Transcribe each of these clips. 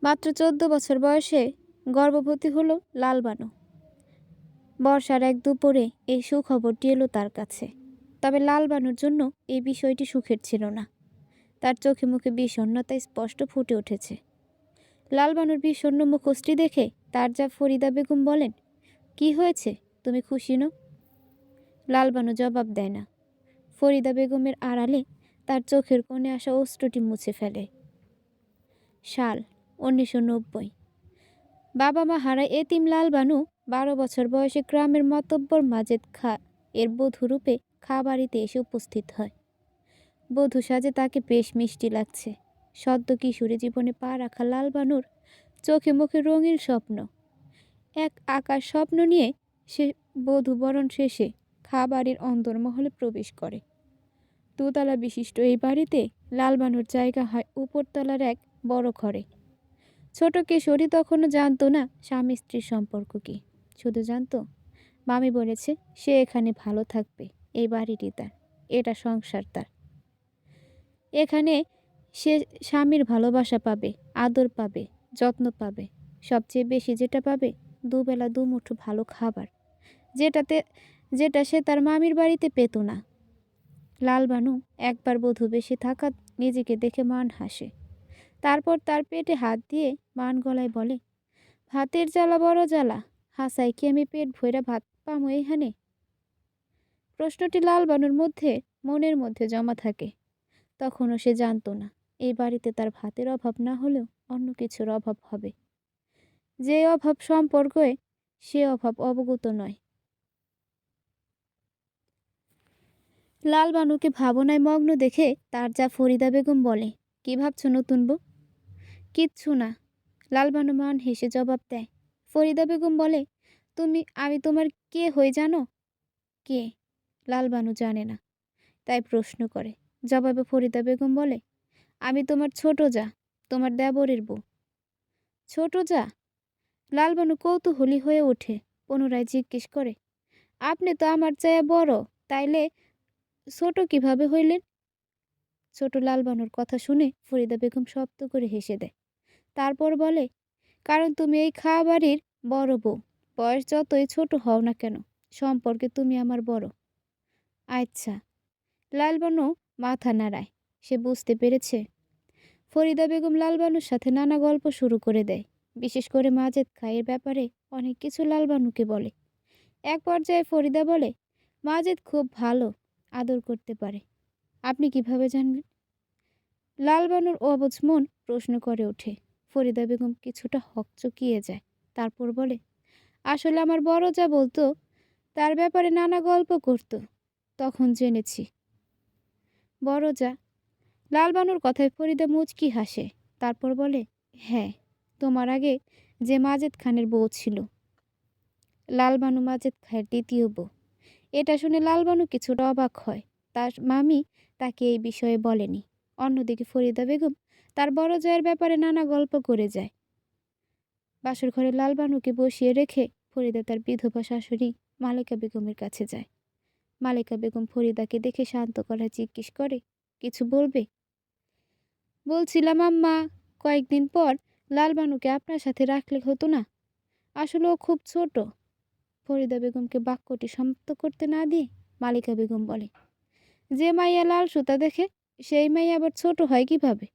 মাত্র ১৪ বছর বয়সে গর্ভবতী হলো লালবানু। বর্ষার এক দুপুরে এই সুখবরটি এলো তার কাছে। তবে লালবানুর জন্য এই বিষয়টি সুখের ছিল না। তার চোখে মুখে বিষণ্ণতা স্পষ্ট ফুটে উঠেছে। লালবানুর বিষণ্ণ মুখশ্রী দেখে তার যা ফরিদা বেগম বলেন, কি হয়েছে, তুমি খুশি নও? লালবানু জবাব দেয় না। ফরিদা বেগমের আড়ালে তার চোখের কোণে আসা অশ্রুটি মুছে ফেলে। সাল ১৯৯০। বাবা মা হারায় এতিম লালবানু ১২ বছর বয়সে গ্রামের মাতব্বর মাজেদ খা এর বধূরূপে খা বাড়িতে এসে উপস্থিত হয়। বধূ সাজে তাকে বেশ মিষ্টি লাগছে। সদ্য কিশোরী জীবনে পা রাখা লালবানুর চোখে মুখে রঙিন স্বপ্ন। এক আকার স্বপ্ন নিয়ে সে বধূ বরণ শেষে খা বাড়ির অন্দরমহলে প্রবেশ করে। দোতলা বিশিষ্ট এই বাড়িতে লালবানুর জায়গা হয় উপরতলার এক বড় ঘরে। ছোট কিশোরী তখনও জানতো না স্বামী স্ত্রীর সম্পর্ক কি। শুধু জানতো মামি বলেছে সে এখানে ভালো থাকবে, এই বাড়িটি তার, এটা সংসার তার। এখানে সে স্বামীর ভালোবাসা পাবে, আদর পাবে, যত্ন পাবে। সবচেয়ে বেশি যেটা পাবে, দুবেলা দুমুঠো ভালো খাবার, যেটা সে তার মামির বাড়িতে পেত না। লালবানু একবার বধূ বেশে থাকা নিজেকে দেখে মান হাসে। তারপর তার পেটে হাত দিয়ে মান গলায় বলে, ভাতের জ্বালা বড় জ্বালা, হাসাই কি আমি পেট ভইরা ভাত পামো এখানে? প্রশ্নটি লালবানুর মনের মধ্যে জমা থাকে। তখনও সে জানতো না এই বাড়িতে তার ভাতের অভাব না হলেও অন্য কিছুর অভাব হবে। যে অভাব সম্পর্কে, সে অভাব অবগত নয়। লালবানুকে ভাবনায় মগ্ন দেখে তার যা ফরিদা বেগম বলে, কি ভাবছো নতুন বউ? কিচ্ছু না, লালবানু মান হেসে জবাব দেয়। ফরিদা বেগম বলে, আমি তোমার কে হই জানো? কে? লালবানু জানে না, তাই প্রশ্ন করে। জবাবে ফরিদা বেগম বলে, আমি তোমার ছোট যা, তোমার দেবরের বউ। ছোট যা? লালবানু কৌতূহলী হয়ে ওঠে, পুনরায় জিজ্ঞেস করে, আপনি তো আমার চেয়ে বড়, তাইলে ছোট কিভাবে হইলেন? ছোট লালবানুর কথা শুনে ফরিদা বেগম শব্দ করে হেসে দেয়। তারপর বলে, কারণ তুমি এই খাওয়া বাড়ির বড় বউ। বয়স যতই ছোট হও না কেন, সম্পর্কে তুমি আমার বড়। আচ্ছা। লালবানু মাথা নাড়ায়। সে বুঝতে পেরেছে। ফরিদা বেগম লালবানুর সাথে নানা গল্প শুরু করে দেয়। বিশেষ করে মাজেদ খায়ের ব্যাপারে অনেক কিছু লালবানুকে বলে। এক পর্যায়ে ফরিদা বলে, মাজেদ খুব ভালো, আদর করতে পারে। আপনি কিভাবে জানলেন? লালবানুর অবুঝ মন প্রশ্ন করে ওঠে। ফরিদা বেগম কিছুটা হকচকিয়ে যায়। তারপর বলে, আসলে আমার বড় যা বলতো, তার ব্যাপারে নানা গল্প করত, তখন জেনেছি। বড় যা? লালবানুর কথায় ফরিদা মুচকি হাসে। তারপর বলে, হ্যাঁ, তোমার আগে যে মাজেদ খানের বউ ছিল। লালবানু মাজেদ খায়ের দ্বিতীয় বউ। এটা শুনে লালবানু কিছুটা অবাক হয়। তার মামি তাকে এই বিষয়ে বলেনি। অন্যদিকে ফরিদা বেগম তার বড় জায়ের ব্যাপারে নানা গল্প করে যায়। বাসর ঘরে লালবানুকে বসিয়ে রেখে ফরিদা তার বিধবা শাশুড়ি মালেকা বেগমের কাছে যায়। মালেকা বেগম ফরিদাকে দেখে শান্ত গলায় জিজ্ঞেস করে, কিছু বলবে? বলছিলাম আম্মা, কয়েকদিন পর লালবানুকে আপনার সাথে রাখলে হতো না? আসলে ও খুব ছোট। ফরিদা বেগমকে বাক্যটি সমাপ্ত করতে না দিয়ে মালিকা বেগম বলে, যে মাইয়া লাল সুতা দেখে সেই মাইয়া আবার ছোট হয় কিভাবে?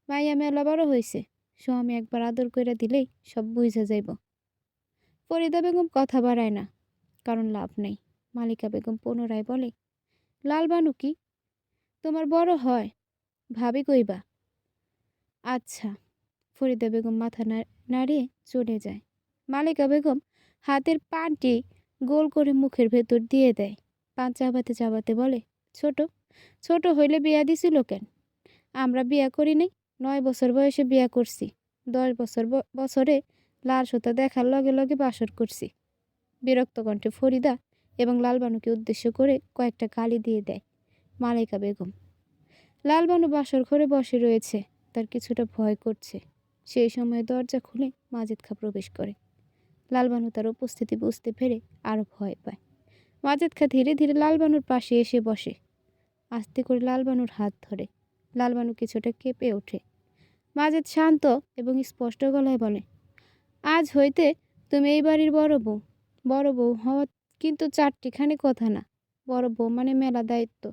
মাইয়া মেলা বড় হয়েছে, স্বামী একবার আদর কইরা দিলেই সব বুঝা যাইব। ফরিদা বেগম কথা বাড়ায় না, কারণ লাভ নেই। মালিকা বেগম পুনরায় বলে, লালবানু কি তোমার বড় হয়? ভাবি কইবা? আচ্ছা। ফরিদা বেগম মাথা নাড়িয়ে চলে যায়। মালিকা বেগম হাতের পানটি গোল করে মুখের ভেতর দিয়ে দেয়। পান চাবাতে চাবাতে বলে, ছোট ছোট হইলে বিয়া দিছিল কেন? আমরা বিয়া করি নাই, 9 বছর বয়সে বিয়া করছি। 10 বছরে লাল সুতা দেখার লগে লগে বাসর করছি। বিরক্ত কণ্ঠে ফরিদা এবং লালবানুকে উদ্দেশ্য করে কয়েকটা গালি দিয়ে দেয় মালিকা বেগম। লালবানু বাসর ঘরে বসে রয়েছে, তার কিছুটা ভয় করছে। সেই সময় দরজা খুলে মাজেদ খা প্রবেশ করে। লালবানু তার উপস্থিতি বুঝতে পেরে আরো ভয় পায়। মাজেদ খা ধীরে ধীরে লালবানুর পাশে এসে বসে। আস্তে করে লালবানুর হাত ধরে। লালবানু কিছুটা কেঁপে ওঠে। মাজেদ শান্ত এবং স্পষ্ট গলায় বলে, আজ হইতে তুমি এই বাড়ির বড় বউ। বড় বউ হওয়া কিন্তু চারটিখানি কথা না। বড় বউ মানে মেলা দায়িত্ব।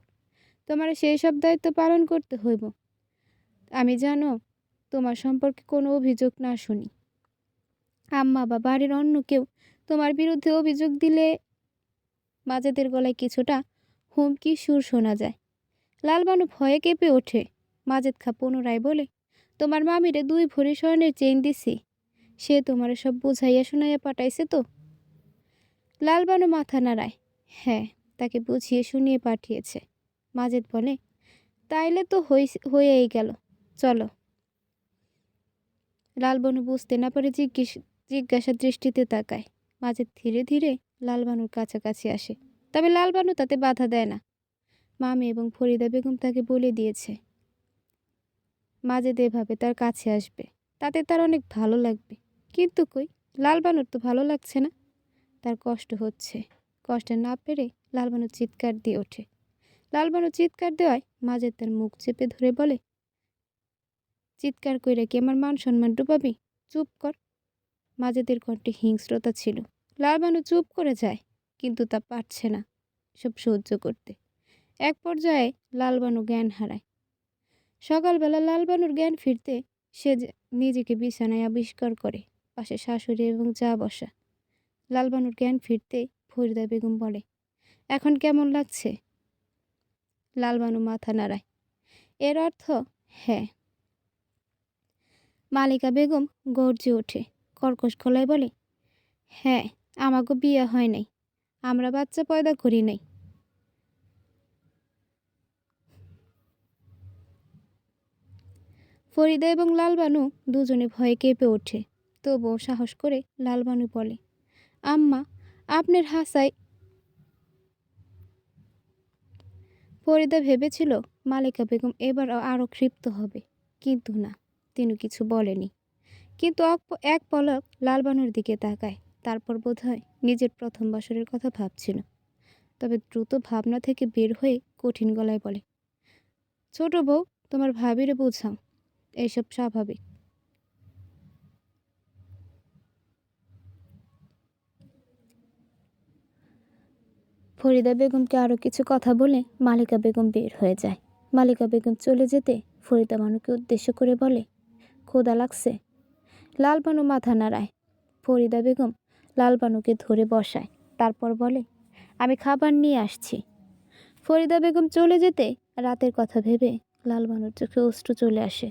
তোমার সেই সব দায়িত্ব পালন করতে হইব। আমি জানো তোমার সম্পর্কে কোনো অভিযোগ না শুনি। আম্মা বা বাড়ির অন্য কেউ তোমার বিরুদ্ধে অভিযোগ দিলে। মাজেদের গলায় কিছুটা হুমকি সুর শোনা যায়। লালবানু ভয়ে কেঁপে ওঠে। মাজেদ খা পুনরায় বলে, তোমার মামিরে 2 ভরি স্বর্ণের চেইন দিছি। সে তোমার সব বুঝাইয়া শুনাইয়া পাঠাইছে তো? লালবানু মাথা নাড়ায়। হ্যাঁ, তাকে বুঝিয়ে শুনিয়ে পাঠিয়েছে। মাজেদ বলে, তাইলে তো হয়েই গেল, চলো। লালবানু বুঝতে না পারে জিজ্ঞাসা দৃষ্টিতে তাকায়। মাজেদ ধীরে ধীরে লালবানুর কাছাকাছি আসে, তবে লালবানু তাতে বাধা দেয় না। মামি এবং ফরিদা বেগম তাকে বলে দিয়েছে মাজেদ এভাবে তার কাছে আসবে, তাতে তার অনেক ভালো লাগবে। কিন্তু কই, লালবানুর তো ভালো লাগছে না। তার কষ্ট হচ্ছে। কষ্ট না পেরে লালবানু চিৎকার দিয়ে ওঠে। লালবানু চিৎকার দেওয়ায় মাজেদ তার মুখ চেপে ধরে বলে, চিৎকার কইরা কি আমার মান সম্মান ডুবাবি? চুপ কর। মাজেদের কণ্ঠে হিংস্রতা ছিল। লালবানু চুপ করে যায়, কিন্তু তা পারছে না সব সহ্য করতে। এক পর্যায়ে লালবানু জ্ঞান হারায়। সকালবেলা লালবানুর জ্ঞান ফিরতে সে নিজেকে বিছানায় আবিষ্কার করে। পাশে শাশুড়ি এবং চা বসা। লালবানুর জ্ঞান ফিরতে ফরিদা বেগম বলে, এখন কেমন লাগছে? লালবানু মাথা নাড়ায়। এর অর্থ হ্যাঁ। মালিকা বেগম গর্জে ওঠে, কর্কশ গলায় বলে, হ্যাঁ, আমাকে বিয়ে হয় নাই, আমরা বাচ্চা পয়দা করি নাই। ফরিদা এবং লালবানু দুজনে ভয়ে কেঁপে ওঠে। তবুও সাহস করে লালবানু বলে, আম্মা, আপনার হাসায়। ফরিদা ভেবেছিল মালিকা বেগম এবার আরও ক্ষিপ্ত হবে, কিন্তু না, তিনি কিছু বলেনি। কিন্তু এক পলক লালবানুর দিকে তাকায়। তারপর বোধহয় নিজের প্রথম বছরের কথা ভাবছিল। তবে দ্রুত ভাবনা থেকে বের হয়ে কঠিন গলায় বলে, ছোট বউ, তোমার ভাবিরে বোঝাও, এইসব স্বাভাবিক। ফরিদা বেগমকে আরও কিছু কথা বলে মালিকা বেগম বের হয়ে যায়। মালিকা বেগম চলে যেতে ফরিদা বানুকে উদ্দেশ্য করে বলে, ক্ষুধা লাগছে? লালবানু মাথা নাড়ায়। ফরিদা বেগম লালবানুকে ধরে বসায়, তারপর বলে, আমি খাবার নিয়ে আসছি। ফরিদা বেগম চলে যেতে রাতের কথা ভেবে লালবানুর চোখে অশ্রু চলে আসে।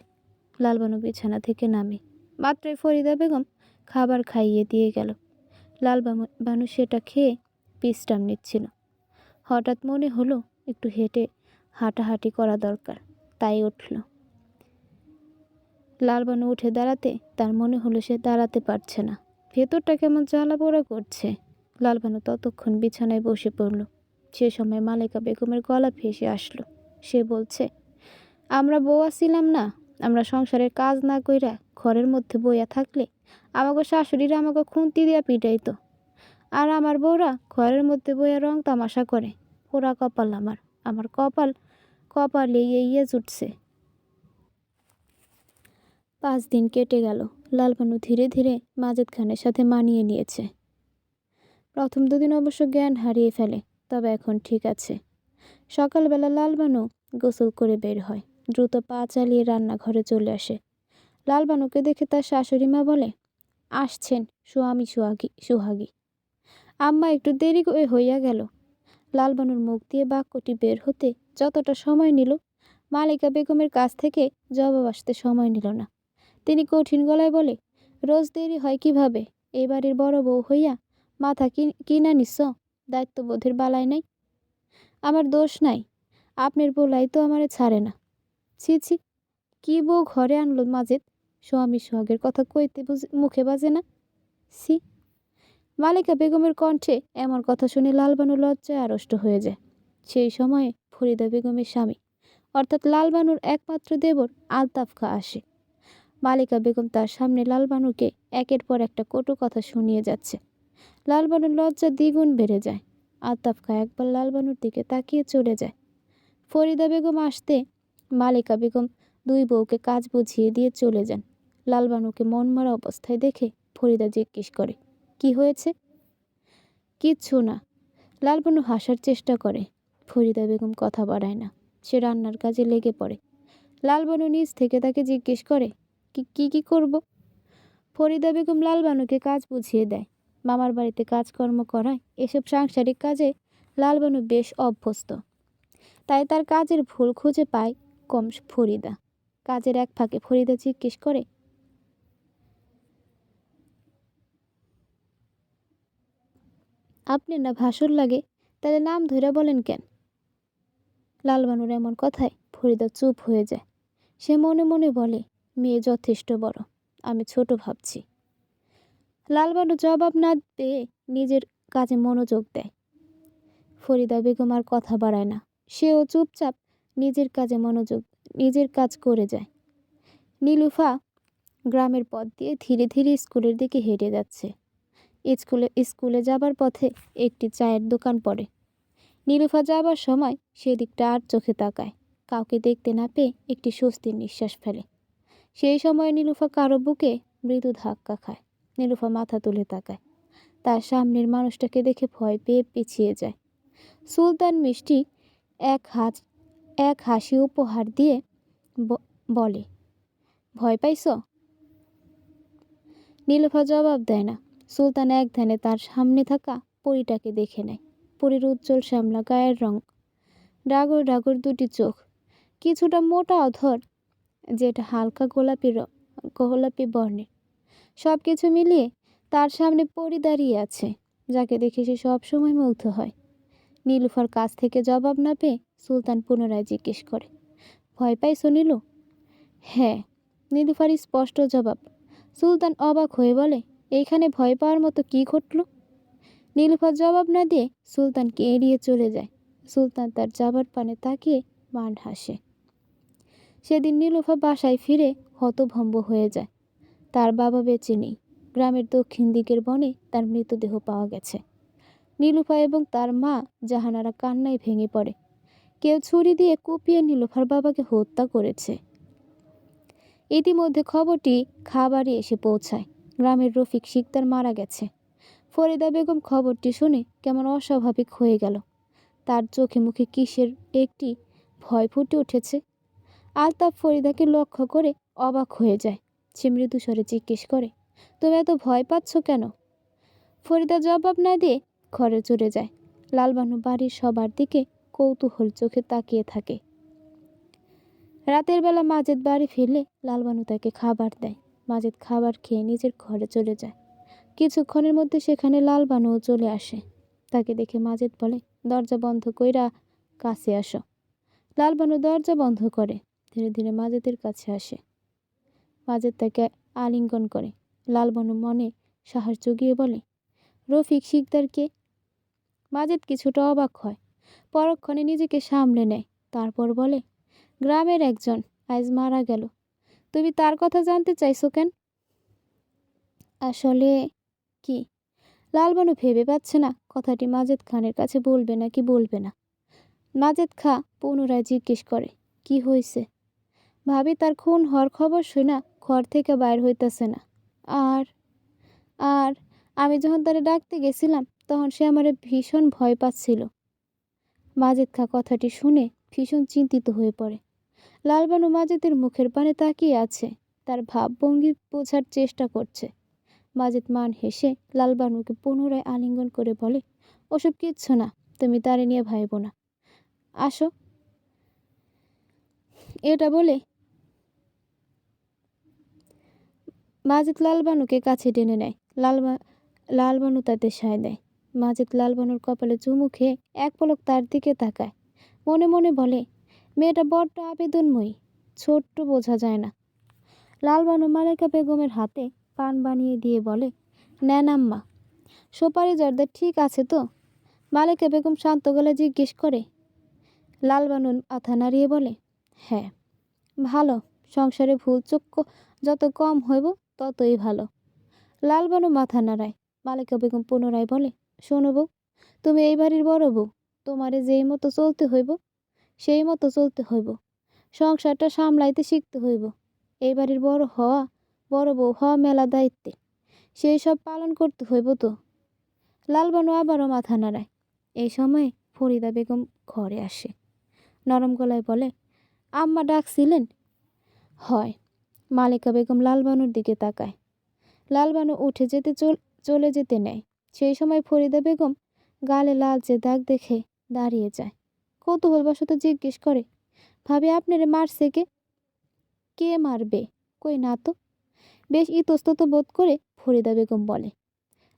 লালবানু বিছানা থেকে নামে। মাত্রই ফরিদা বেগম খাবার খাইয়ে দিয়ে গেল। লালবানু সেটা খেয়ে বিশ্রাম নিচ্ছিল। হঠাৎ মনে হলো একটু হাঁটাহাঁটি করা দরকার, তাই উঠল। লালবানু উঠে দাঁড়াতে তার মনে হলো সে দাঁড়াতে পারছে না। ভেতরটা কেমন জ্বালা পোড়া করছে। লালবানু ততক্ষণ বিছানায় বসে পড়ল। সে সময় মালিকা বেগমের গলা ভেসে আসলো। সে বলছে, আমরা বউয়া ছিলাম না, আমরা সংসারের কাজ না কইরা ঘরের মধ্যে বইয়া থাকলে আমাকে শাশুড়িরা আমাকে খুন্তি দিয়া পিটাইতো। আর আমার বউরা ঘরের মধ্যে বইয়া রং তামাশা করে। পোড়া কপাল আমার কপালে ইয়ে জুটছে। 5 দিন কেটে গেল। লালবানু ধীরে ধীরে মাজেদ খানের সাথে মানিয়ে নিয়েছে। প্রথম 2 দিন অবশ্য জ্ঞান হারিয়ে ফেলে, তবে এখন ঠিক আছে। সকালবেলা লালবানু গোসল করে বের হয়। দ্রুত পা চালিয়ে রান্নাঘরে চলে আসে। লালবানুকে দেখে তার শাশুড়ি মা বলে, আসছেন স্বামী সুহাগী। আম্মা, একটু দেরি হইয়া গেল। লালবানুর মুখ দিয়ে বাক্যটি বের হতে যতটা সময় নিল, মালিকা বেগমের কাছ থেকে জবাব আসতে সময় নিল না। তিনি কঠিন গলায় বলে, রোজ দেরি হয় কিভাবে? এই বাড়ির বড় বউ হইয়া মাথা কিনা নিস, দায়িত্ববোধের বালাই নাই। আমার দোষ নাই, আপনার বলাই তো আমারে ছাড়ে না। ছি ছি, কি বউ ঘরে আনলো মাজেদ? স্বামী সোহাগের কথা কইতে মুখে বাজে না? ছি। মালিকা বেগমের কণ্ঠে এমন কথা শুনে লালবানু লজ্জায় আড়ষ্ট হয়ে যায়। সেই সময়ে ফরিদা বেগমের স্বামী অর্থাৎ লালবানুর একমাত্র দেবর আলতাফ খা আসে। মালিকা বেগম তার সামনে লালবানুকে একের পর একটা কটু কথা শুনিয়ে যাচ্ছে। লালবানুর লজ্জা দ্বিগুণ বেড়ে যায়। আলতাফ খা একবার লালবানুর দিকে তাকিয়ে চলে যায়। ফরিদা বেগম আসতে মালিকা বেগম দুই বউকে কাজ বুঝিয়ে দিয়ে চলে যান। লালবানুকে মনমরা অবস্থায় দেখে ফরিদা জিজ্ঞেস করে, কি হয়েছে? কিচ্ছু না। লালবানু হাসার চেষ্টা করে। ফরিদা বেগম কথা বাড়ায় না, সে রান্নার কাজে লেগে পড়ে। লালবানু নিজ থেকে তাকে জিজ্ঞেস করে, কি কি করব? ফরিদা বেগম লালবানুকে কাজ বুঝিয়ে দেয়। মামার বাড়িতে কাজকর্ম করায় এসব সাংসারিক কাজে লালবানু বেশ অভ্যস্ত, তাই তার কাজের ভুল খুঁজে পায় কম ফরিদা। কাজের এক ফাঁকে ফরিদা জিজ্ঞেস করে, আপনি না ভাসুর লাগে, তাহলে নাম ধইরা বলেন কেন? লালবানুর এমন কথায় ফরিদা চুপ হয়ে যায়। সে মনে মনে বলে, মেয়ে যথেষ্ট বড়, আমি ছোট ভাবছি। লালবানু জবাব না পেয়ে নিজের কাজে মনোযোগ দেয়। ফরিদা বেগম আর কথা বাড়ায় না, সেও চুপচাপ নিজের কাজ করে যায়। নীলুফা গ্রামের পথ দিয়ে ধীরে ধীরে স্কুলের দিকে হেঁটে যাচ্ছে। স্কুলে যাবার পথে একটি চায়ের দোকান পড়ে। নীলুফা যাবার সময় সেদিকটা আর চোখে তাকায়। কাউকে দেখতে না পেয়ে একটি স্বস্তির নিঃশ্বাস ফেলে। সেই সময় নীলুফা কারো বুকে মৃদু ধাক্কা খায়। নীলুফা মাথা তুলে তাকায়। তার সামনের মানুষটাকে দেখে ভয় পেয়ে পিছিয়ে যায়। সুলতান মিষ্টি এক হাসি উপহার দিয়ে বলে, ভয় পাইছ? নীলুফা জবাব দেয় না। সুলতান এক ধ্যানে তার সামনে থাকা পরীটাকে দেখে নেয়। পরীর উজ্জ্বল শ্যামলা গায়ের রং, ডাগর ডাগর দুটি চোখ, কিছুটা মোটা অধর যেটা হালকা গোলাপি বর্ণের। সব কিছু মিলিয়ে তার সামনে পরী দাঁড়িয়ে আছে, যাকে দেখে সে সবসময় মুগ্ধ হয়। নীলুফার কাছ থেকে জবাব না পেয়ে সুলতান পুনরায় জিজ্ঞেস করে, ভয় পাইছ নীলু? হ্যাঁ, নীলুফার স্পষ্ট জবাব। সুলতান অবাক হয়ে বলে, এইখানে ভয় পাওয়ার মতো কি ঘটল? নীলুফার জবাব না দিয়ে সুলতানকে এড়িয়ে চলে যায়। সুলতান তার যাবার পানে তাকিয়ে মান হাসে। সেদিন নীলুফা বাসায় ফিরে হতভম্ব হয়ে যায়। তার বাবা বেঁচে নেই। গ্রামের দক্ষিণ দিকের বনে তার মৃতদেহ পাওয়া গেছে। নীলুফা এবং তার মা জাহানারা কান্নায় ভেঙে পড়ে। কেউ ছুরি দিয়ে কুপিয়ে নীলুফার বাবাকে হত্যা করেছে। ইতিমধ্যে খবরটি খাবারে এসে পৌঁছায়। গ্রামের রফিক শিকদার মারা গেছে। ফরিদা বেগম খবরটি শুনে কেমন অস্বাভাবিক হয়ে গেল। তার চোখে মুখে কিসের একটি ভয় ফুটে উঠেছে। আলতাফ ফরিদাকে লক্ষ্য করে অবাক হয়ে যায়। সে মৃদুস্বরে জিজ্ঞেস করে, তুমি এত ভয় পাচ্ছ কেন? ফরিদা জবাব না দিয়ে ঘরে চলে যায়। লালবানু বাড়ির সবার দিকে কৌতূহল চোখে তাকিয়ে থাকে। রাতের বেলা মাজেদ বাড়ি ফিরলে লালবানু তাকে খাবার দেয়। মাজেদ খাবার খেয়ে নিজের ঘরে চলে যায়। কিছুক্ষণের মধ্যে সেখানে লালবানুও চলে আসে। তাকে দেখে মাজেদ বলে, দরজা বন্ধ কইরা কাছে আসো। লালবানু দরজা বন্ধ করে ধীরে ধীরে মাজেদের কাছে আসে। মাজেদ তাকে আলিঙ্গন করে। লালবানু মনে সাহস জুগিয়ে বলে, রফিক শিকদারকে? মাজেদ কিছুটা অবাক হয়, পরক্ষণে নিজেকে সামলে নেয়। তারপর বলে, গ্রামের একজন আজ মারা গেল। তুমি তার কথা জানতে চাইছো কেন? আসলে কি? লালবানু ভেবে পাচ্ছে না কথাটি মাজেদ খানের কাছে বলবে নাকি বলবে না। মাজেদ খা পুনরায় জিজ্ঞেস করে, কি হয়েছে? ভাবি তার খুন হওয়ার খবর শুনা ঘর থেকে বাইর হইতেছে না। আর আর আমি যখন তারে ডাকতে গেছিলাম তখন সে আমারে ভীষণ ভয় পাচ্ছিল। মাজেদ খা কথাটি শুনে ভীষণ চিন্তিত হয়ে পড়ে। লালবানু মাজেদের মুখের পানে তাকিয়ে আছে, তার ভাবভঙ্গি বোঝার চেষ্টা করছে। মাজেদ মান হেসে লালবানুকে পুনরায় আলিঙ্গন করে বলে, ওসব কিচ্ছু না, তুমি তারে নিয়ে ভাইবো না, আসো। এটা বলে মাজেদ লালবানুকে কাছে টেনে নেয়। লালবানু তাতে সায় দেয়। মাজেদ লালবানুর কপালে চুমু খেয়ে এক পলক তার দিকে তাকায়। মনে মনে বলে, মেয়েটা বড্ড আবেদনময়ী, ছোট্ট বোঝা যায় না। লালবানু মালেকা বেগমের হাতে পান বানিয়ে দিয়ে বলে, নেন আম্মা। সুপারি জর্দা ঠিক আছে তো? মালেকা বেগম শান্ত গলায় জিজ্ঞেস করে। লালবানু মাথা নাড়িয়ে বলে, হ্যাঁ ভালো, সংসারে ভুল চোখ যত কম হইব ততই ভালো। লালবানু মাথা নাড়ায়। মালেকা বেগম পুনরায় বলে, শোনো বউ, তুমি এই বাড়ির বড় বউ, তোমারে যেই মতো চলতে হইব সেই মতো চলতে হইব। সংসারটা সামলাইতে শিখতে হইব। এই বাড়ির বড় বউ হওয়া মেলা দায়িত্বে, সেই সব পালন করতে হইব তো। লালবানু আবারও মাথা নাড়ায়। এই সময় ফরিদা বেগম ঘরে আসে। নরম গলায় বলে, আম্মা ডাকছিলেন? হয়। মালিকা বেগম লালবানুর দিকে তাকায়। লালবানু উঠে চলে যেতে নেয়। সেই সময় ফরিদা বেগম গালে লালচে দাগ দেখে দাঁড়িয়ে যায়। কৌতূহলবশত জিজ্ঞেস করে, ভাবি আপনারে মারছে কে? কে মারবে? কই না তো। বেশ ইতস্তত বোধ করে ফরিদা বেগম বলে।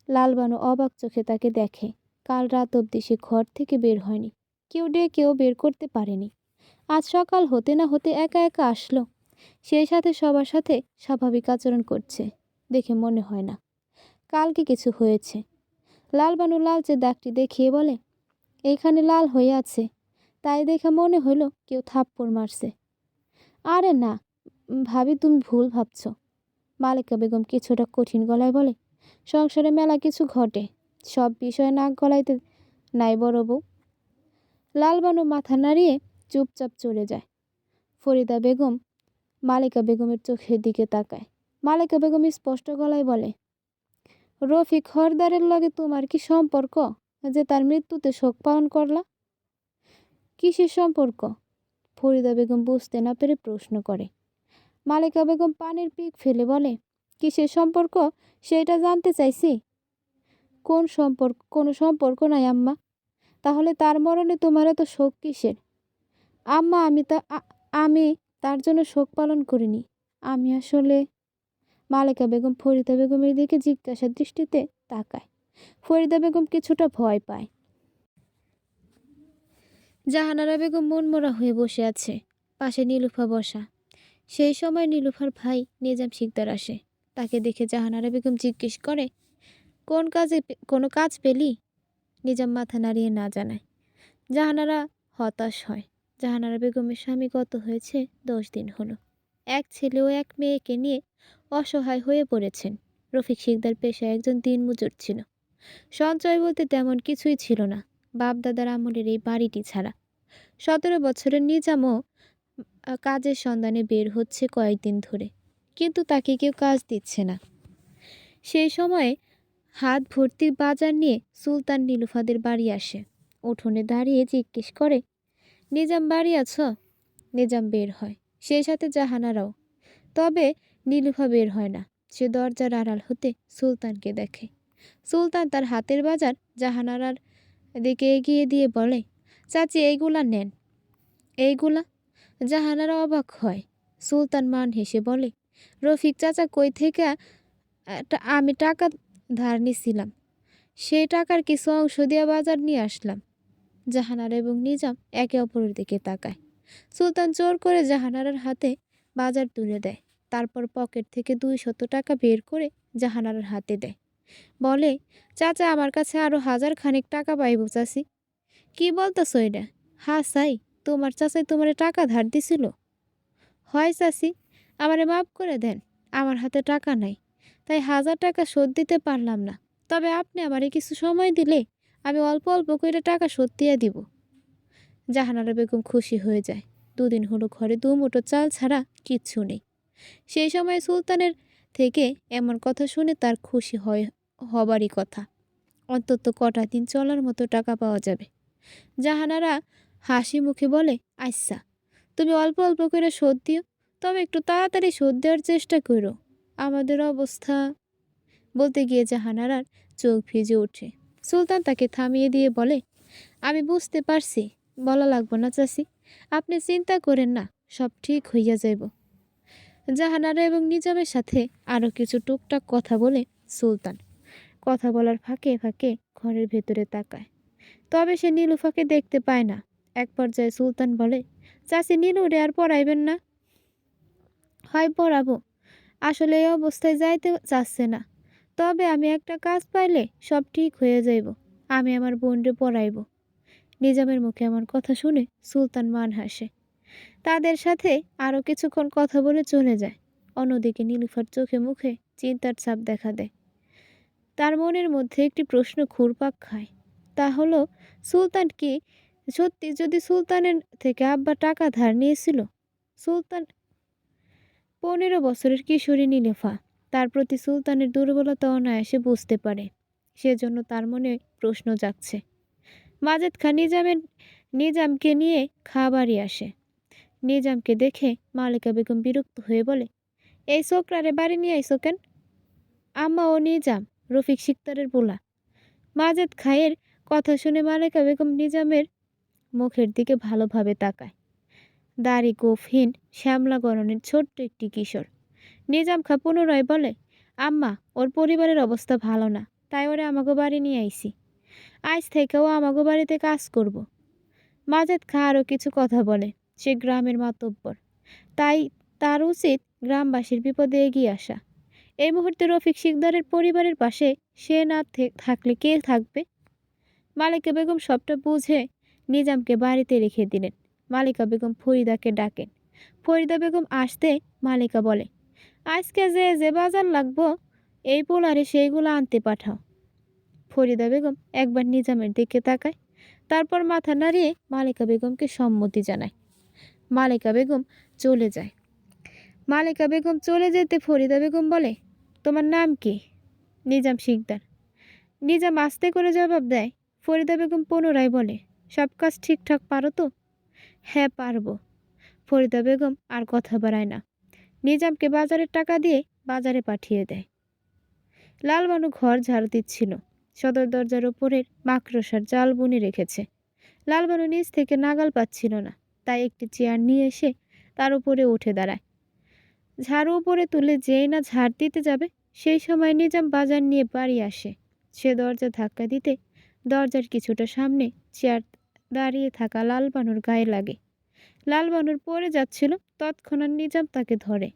লালবানু অবাক চোখে তাকে দেখে। কাল রাত অবধি সে ঘর থেকে বের হয়নি। কেউ ডেকেও বের করতে পারেনি। আজ সকাল হতে না হতে একা একা আসলো। সেই সাথে সবার সাথে স্বাভাবিক আচরণ করছে দেখে মনে হয় না কালকে কিছু হয়েছে। লালবানু লালচে দাগটি দেখিয়ে বলে, এইখানে লাল হয়ে আছে, তাই দেখে মনে হলো কেউ থাপ্পড় মারছে। আরে না ভাবি, তুমি ভুল ভাবছ। মালিকা বেগম কিছুটা কঠিন গলায় বলে, সংসারে মেলা কিছু ঘটে, সব বিষয়ে নাক গলাইতে নাই বড় বউ। লালবানু মাথা নাড়িয়ে চুপচাপ চলে যায়। ফরিদা বেগম মালিকা বেগমের চোখের দিকে তাকায়। মালিকা বেগম স্পষ্ট গলায় বলে, রফিক হরদারের লগে তোমার কি সম্পর্ক যে তার মৃত্যুতে শোক পালন করলা? কিসের সম্পর্ক? ফরিদা বেগম বুঝতে না পেরে প্রশ্ন করে। মালিকা বেগম পানির পিক ফেলে বলে, কিসের সম্পর্ক সেটা জানতে চাইছি। কোনো সম্পর্ক নাই আম্মা। তাহলে তার মরণে তোমার এত শোক কিসের? আম্মা, আমি তার জন্য শোক পালন করিনি। আমি আসলে। মালিকা বেগম ফরিদা বেগমের দিকে জিজ্ঞাসা দৃষ্টিতে তাকায়। ফরিদা বেগম কিছুটা ভয় পায়। জাহানারা বেগম মনমরা হয়ে বসে আছে। পাশে নীলুফা বসা। সেই সময় নীলুফার ভাই নিজাম শিকদার আসে। তাকে দেখে জাহানারা বেগম জিজ্ঞেস করে, কোনো কাজ পেলি? নিজাম মাথা নাড়িয়ে না জানায়। জাহানারা হতাশ হয়। জাহানারা বেগমের স্বামী গত হয়েছে 10 দিন হলো। এক ছেলে ও এক মেয়েকে নিয়ে অসহায় হয়ে পড়েছেন। রফিক শিকদার পেশায় একজন দিনমজুর ছিল। সঞ্চয় বলতে তেমন কিছুই ছিল না, বাপদাদার আমলের এই বাড়িটি ছাড়া। 17 বছরের নিজামও কাজের সন্ধানে বের হচ্ছে কয়েকদিন ধরে, কিন্তু তাকে কেউ কাজ দিচ্ছে না। সেই সময়ে হাত ভর্তি বাজার নিয়ে সুলতান নীলুফাদের বাড়ি আসে। উঠোনে দাঁড়িয়ে জিজ্ঞেস করে, নিজাম বাড়ি আছো? নিজাম বের হয়, সেই সাথে জাহানারাও। তবে নীলুফা বের হয় না। সে দরজার আড়াল হতে সুলতানকে দেখে। সুলতান তার হাতের বাজার জাহানারার দিকে এগিয়ে দিয়ে বলে, চাচি এইগুলা নেন। এইগুলা? জাহানারা অবাক হয়। সুলতান মান হেসে বলে, রফিক চাচা কই থেকে আমি টাকা ধার নিছিলাম, সেই টাকার কিছু অংশ দিয়ে বাজার নিয়ে আসলাম। জাহানারা এবং নিজাম একে অপরের দিকে তাকায়। সুলতান জোর করে জাহানারার হাতে বাজার তুলে দেয়। তারপর পকেট থেকে 200 টাকা বের করে জাহানারার হাতে দেয়। বলে, চাচা আমার কাছে আরো 1000 খানিক টাকা পাইব চাচি। কি বলতেছো এটা? হ্যাঁ চাই, তোমার চাচাই তোমারে টাকা ধার দিছিল? হয় চাচি, আমারে মাফ করে দেন। আমার হাতে টাকা নাই, তাই 1000 টাকা শোধ দিতে পারলাম না। তবে আপনি আমারে কিছু সময় দিলে আমি অল্প অল্প করে টাকা শোধ দিয়ে দিব। জাহানারা বেগম খুশি হয়ে যায়। 2 দিন হলো ঘরে 2 মুঠো চাল ছাড়া কিচ্ছু নেই। সেই সময় সুলতানের থেকে এমন কথা শুনে তার খুশি হবারই কথা। অন্তত কটা দিন চলার মতো টাকা পাওয়া যাবে। জাহানারা হাসি মুখে বলে, আচ্ছা, তুমি অল্প অল্প করে শোধ দিও, তবে একটু তাড়াতাড়ি শোধ দেওয়ার চেষ্টা করো। আমাদের অবস্থা। বলতে গিয়ে জাহানারার চোখ ভিজে ওঠে। সুলতান তাকে থামিয়ে দিয়ে বলে, আমি বুঝতে পারছি, বলা লাগবো না চাচি, আপনি চিন্তা করেন না, সব ঠিক হইয়া যাইব। জাহানারা এবং নিজামের সাথে আরও কিছু টুকটাক কথা বলে সুলতান কথা বলার ফাঁকে ফাঁকে ঘরের ভেতরে তাকায়। তবে সে নীলুফাকে দেখতে পায় না। এক পর্যায়ে সুলতান বলে, চাচি নীলুরে আর পড়াইবেন না? হয় পড়াবো, আসলে এই অবস্থায় যাইতে চাচ্ছে না। তবে আমি একটা কাজ পাইলে সব ঠিক হয়ে যাইব। আমি আমার বোনরে পড়াইব। নিজামের মুখে এমন কথা শুনে সুলতান মান হাসে। তাদের সাথে আরও কিছুক্ষণ কথা বলে চলে যায়। অন্যদিকে নীলুফার চোখে মুখে চিন্তার ছাপ দেখা দেয়। তার মনের মধ্যে একটি প্রশ্ন ঘুরপাক খায়। তা হলো, সুলতান কি সত্যি যদি সুলতানের থেকে আব্বা টাকা ধার নিয়েছিল? সুলতান 15 বছরের কিশোরী নীলেফা তার প্রতি সুলতানের দুর্বলতা অনায়াসে বুঝতে পারে। সেজন্য তার মনে প্রশ্ন জাগছে। মাজেদ খান নিজামকে নিয়ে খাবারই আসে। নিজামকে দেখে মালিকা বেগম বিরক্ত হয়ে বলে, এই ছোকরারে বাড়ি নিয়ে আইসো কেন? আম্মা ও নিজাম, রফিক শিকদারের পোলা। মাজেদ খায়ের কথা শুনে মালিকা বেগম নিজামের মুখের দিকে ভালোভাবে তাকায়। দাড়ি গোফহীন শ্যামলা গরনের ছোট্ট একটি কিশোর। নিজাম খা পুনরায় বলে, আম্মা, ওর পরিবারের অবস্থা ভালো না, তাই ওরে আমাকে বাড়ি নিয়ে আইছি। আজ থেকে ও আমাকে বাড়িতে কাজ করব। মাজেদ খা আরও কিছু কথা বলে। সে গ্রামের মাতব্বর, তাই তার উচিত গ্রামবাসীর বিপদে এগিয়ে আসা। এই মুহূর্তে রফিক শিকদারের পরিবারের পাশে সে না থাকলে কে থাকবে? মালিকা বেগম সবটা বুঝে নিজামকে বাড়িতে রেখে দিলেন। মালিকা বেগম ফরিদাকে ডাকেন। ফরিদা বেগম আসতে মালিকা বলে, আজকে যে বাজার লাগবো এই পোলারে সেইগুলো আনতে পাঠাও। ফরিদা বেগম একবার নিজামের দিকে তাকায়, তারপর মাথা নাড়িয়ে মালিকা বেগমকে সম্মতি জানায়। মালিকা বেগম চলে যায়। মালিকা বেগম চলে যেতে ফরিদা বেগম বলে, তোমার নাম কি? নিজাম শিকদার। নিজাম আস্তে করে জবাব দেয়। ফরিদা বেগম পুনরায় বলে, সব কাজ ঠিকঠাক পারো তো? হ্যাঁ, পারবো। ফরিদা বেগম আর কথা বাড়ায় না। নিজামকে বাজারের টাকা দিয়ে বাজারে পাঠিয়ে দেয়। লালবানু ঘর ঝাড়ু দিচ্ছিল। সদর দরজার ওপরের মাকড়সার জাল বুনে রেখেছে। লালবানু নিচ থেকে নাগাল পাচ্ছিল না, তাই একটি চেয়ার নিয়ে এসে তার উপরে উঠে দাঁড়ায়। ঝাড়ু উপরে তুলে যেই না ঝাড় দিতে যাবে, সেই সময় নিজাম বাজার নিয়ে বাড়ি আসে। সে দরজা ধাক্কা দিতে দরজার কিছুটা সামনে চেয়ার দাঁড়িয়ে থাকা লালবানুর গায়ে লাগে। লালবানুর পড়ে যাচ্ছিল, তৎক্ষণাৎ নিজাম তাকে ধরে,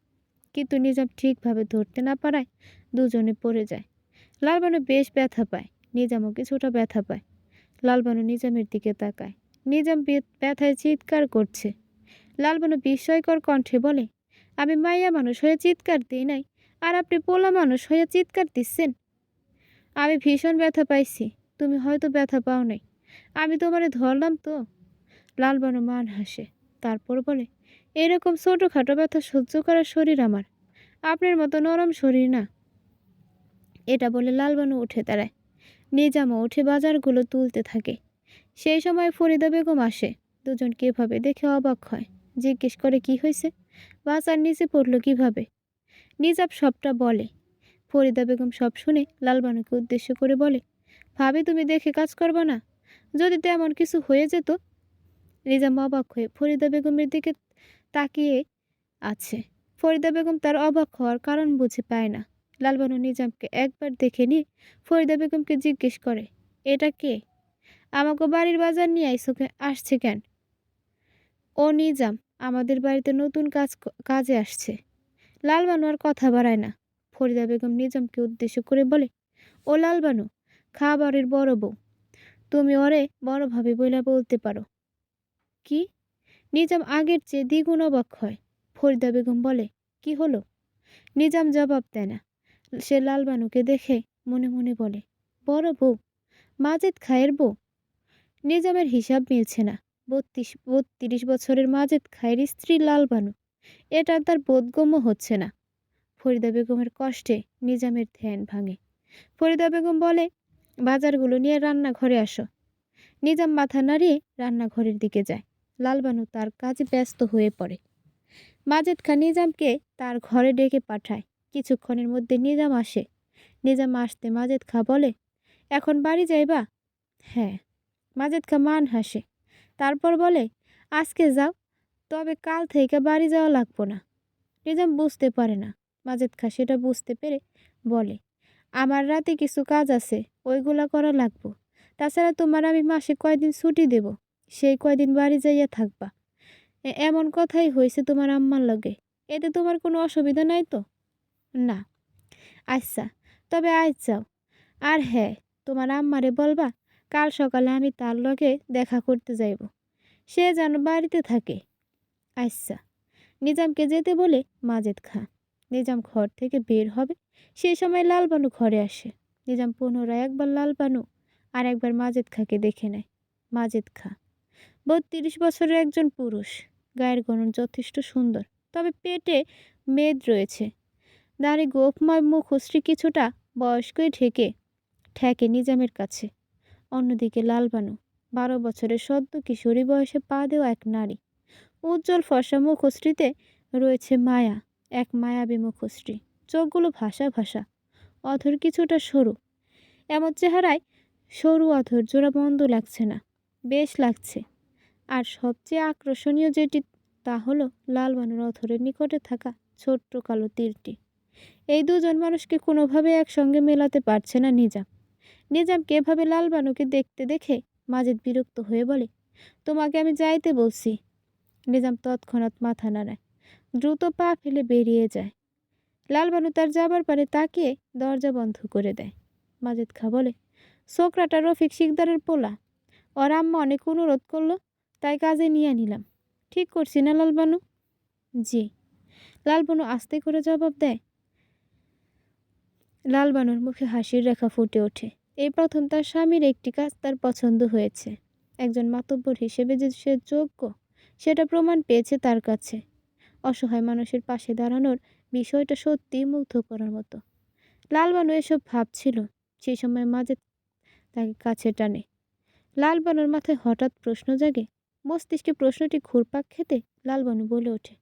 কিন্তু নিজাম ঠিকভাবে ধরতে না পারায় দুজনে পড়ে যায়। লালবানু বেশ ব্যথা পায়, নিজামও কিছুটা ব্যথা পায়। লালবানু নিজামের দিকে তাকায়। নিজাম ব্যথায় চিৎকার করছে। লালবানু বিস্ময়কর কণ্ঠে বলে, আমি মাইয়া মানুষ হয়ে চিৎকার দিই নাই, আর আপনি পোলা মানুষ হয়ে চিৎকার দিচ্ছেন? আমি ভীষণ ব্যথা পাইছি, তুমি হয়তো ব্যথা পাও নাই। আমি তোমারে ধরলাম তো। লালবানু মান হাসে, তারপর বলে, এরকম ছোটোখাটো ব্যথা সহ্য করার শরীর আমার, আপনার মতো নরম শরীর না। এটা বলে লালবানু উঠে দাঁড়ায়। নিজামও উঠে বাজারগুলো তুলতে থাকে। সেই সময় ফরিদা বেগম আসে। দুজনকে এভাবে দেখে অবাক হয়, জিজ্ঞেস করে, কি হয়েছে? বাজার নিচে পড়লো কিভাবে? নিজাম সবটা বলে। ফরিদা বেগম সব শুনে লালবানুকে উদ্দেশ্য করে বলে, ভাবি, তুমি দেখে কাজ করবা না? যদি তেমন কিছু হয়ে যেত? নিজাম অবাক হয়ে ফরিদা বেগমের দিকে তাকিয়ে আছে। ফরিদা বেগম তার অবাক হওয়ার কারণ বুঝে পায় না। লালবানু নিজামকে একবার দেখে নিয়ে ফরিদা বেগমকে জিজ্ঞেস করে, এটা কে? আমাকে বাড়ির বাজার নিয়ে আসছে কেন? ও নিজাম, আমাদের বাড়িতে নতুন কাজে আসছে। লালবানু আর কথা বাড়ায় না। ফরিদা বেগম নিজামকে উদ্দেশ্য করে বলে, ও লালবানু, খাবারের বড় বউ, তুমি ওরে বড়ভাবে বইলা বলতে পারো। কি? নিজাম আগের চেয়ে দ্বিগুণ অবাক হয়। ফরিদা বেগম বলে, কি হলো? নিজাম জবাব দেয় না। সে লালবানুকে দেখে মনে মনে বলে, বড় বউ? মাজেদ খায়ের বউ? নিজামের হিসাব মিলছে না। 32 বছরের মাজেদ খায়ের স্ত্রী লালবানু, এটা তার বোধগম্য হচ্ছে না। ফরিদা বেগমের কষ্টে নিজামের ধ্যান ভাঙে। ফরিদা বেগম বলে, বাজারগুলো নিয়ে রান্নাঘরে আসো। নিজাম মাথা নাড়িয়ে রান্নাঘরের দিকে যায়। লালবানু তার কাজে ব্যস্ত হয়ে পড়ে। মাজেদ খান নিজামকে তার ঘরে ডেকে পাঠায়। কিছুক্ষণের মধ্যে নিজাম আসে। নিজাম আসতে মাজেদ খা বলে, এখন বাড়ি যাইবা? হ্যাঁ। মাজেদ খা মান হাসে, তারপর বলে, আজকে যাও, তবে কাল থেকে বাড়ি যাওয়া লাগবো না। নিজাম বুঝতে পারে না। মাজেদ খা সেটা বুঝতে পেরে বলে, আমার রাতে কিছু কাজ আছে, ওইগুলা করা লাগবো। তাছাড়া তোমার আমি মাসে কয়দিন ছুটি দেব, সেই কয়দিন বাড়ি যাইয়া থাকবা। এমন কথাই হয়েছে তোমার আম্মার লগে, এতে তোমার কোনো অসুবিধা নাই তো? না। আচ্ছা, তবে আজ যাও। আর হ্যাঁ, তোমার আম্মারে বলবা কাল সকালে আমি তার লগে দেখা করতে যাইব, সে যেন বাড়িতে থাকে। আচ্ছা। নিজামকে যেতে বলে মাজেদ খা। নিজাম ঘর থেকে বের হবে, সেই সময় লালবানু ঘরে আসে। নিজাম পুনরায় একবার লালবানু আর একবার মাজেদ খাকে দেখে নেয়। মাজেদ খা 32 বছরের একজন পুরুষ, গায়ের গঠন যথেষ্ট সুন্দর, তবে পেটে মেদ রয়েছে। দাড়ি গোফময় মুখশ্রী কিছুটা বয়স্কই ঠেকে নিজামের কাছে। অন্যদিকে লালবানু 12 বছরের সদ্য কিশোরী বয়সে পা দেওয়া এক নারী। উজ্জ্বল ফর্সা মুখশ্রীতে রয়েছে মায়া, এক মায়াবী মুখশ্রী। চোখগুলো ভাসা ভাসা, অধর কিছুটা সরু। এমন চেহারায় সরু অধর জোড়া মন্দ লাগছে না, বেশ লাগছে। আর সবচেয়ে আকর্ষণীয় যেটি, তা হলো লালবানুর অধরের নিকটে থাকা ছোট্ট কালো তীরটি। এই দুজন মানুষকে কোনোভাবে একসঙ্গে মেলাতে পারছে না নিজাম। নিজামকে এভাবে লালবানুকে দেখতে দেখে মাজেদ বিরক্ত হয়ে বলে, তোমাকে আমি যাইতে বলছি। নিজাম তৎক্ষণাৎ মাথা নাড়ায়, দ্রুত পা ফেলে বেরিয়ে যায়। লালবানু তার যাবার পারে তাকিয়ে দরজা বন্ধ করে দেয়। মাজেদ খা বলে, ছোকরাটা রফিক শিকদারের পোলা, ওর আম্মা অনেক অনুরোধ করলো, তাই কাজে নিয়ে নিলাম। ঠিক করছি না লালবানু? জি। লালবানু আস্তে করে জবাব দেয়। লালবানুর মুখে হাসির রেখা ফুটে ওঠে। এই প্রথম তার স্বামীর একটি কাজ তার পছন্দ হয়েছে। একজন মাতব্বর হিসেবে যে সে যোগ্য, সেটা প্রমাণ পেয়েছে তার কাছে। অসহায় মানুষের পাশে দাঁড়ানোর বিষয়টা সত্যিই মুগ্ধ করার মতো। লালবানু এসব ভাবছিল, সেই সময় মাজেদ তাকে কাছে টানে। লালবানুর মাথায় হঠাৎ প্রশ্ন জাগে। মস্তিষ্কে প্রশ্নটি ঘুরপাক খেতে লালবানু বলে ওঠে,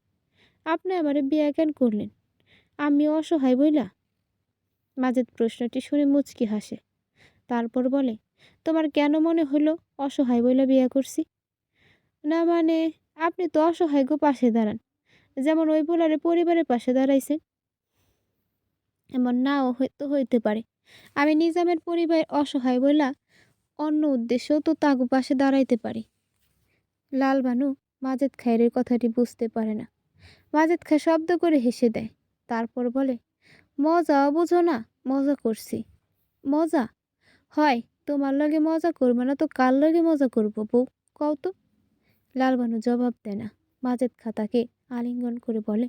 আপনি আমারে বিয়ে কেন করলেন? আমি অসহায় বইলা? মাজেদ প্রশ্নটি শুনে মুচকি হাসে, তারপর বলে, তোমার কেন মনে হলো অসহায় বইলা বিয়ে করছি? না মানে, আপনি তো অসহায় গো পাশে দাঁড়ান, যেমন ওই পোলারে পরিবারের পাশে দাঁড়াইছেন। এমন নাও হয়তো হইতে পারে। আমি নিজামের পরিবার অসহায় বইলা অন্য উদ্দেশ্যেও তো তাগু পাশে দাঁড়াইতে পারি। লালবানু মাজেদ খায়ের কথাটি বুঝতে পারে না। মাজেদ খাঁ শব্দ করে হেসে দেয়, তারপর বলে, মজা বুঝো না? মজা করছি। মজা হয়? তোমার লগে মজা করবো না তো কার লগে মজা করবো বউ, কও তো? লালবানু জবাব দেয় না। মাজেদ খা তাকে আলিঙ্গন করে বলে,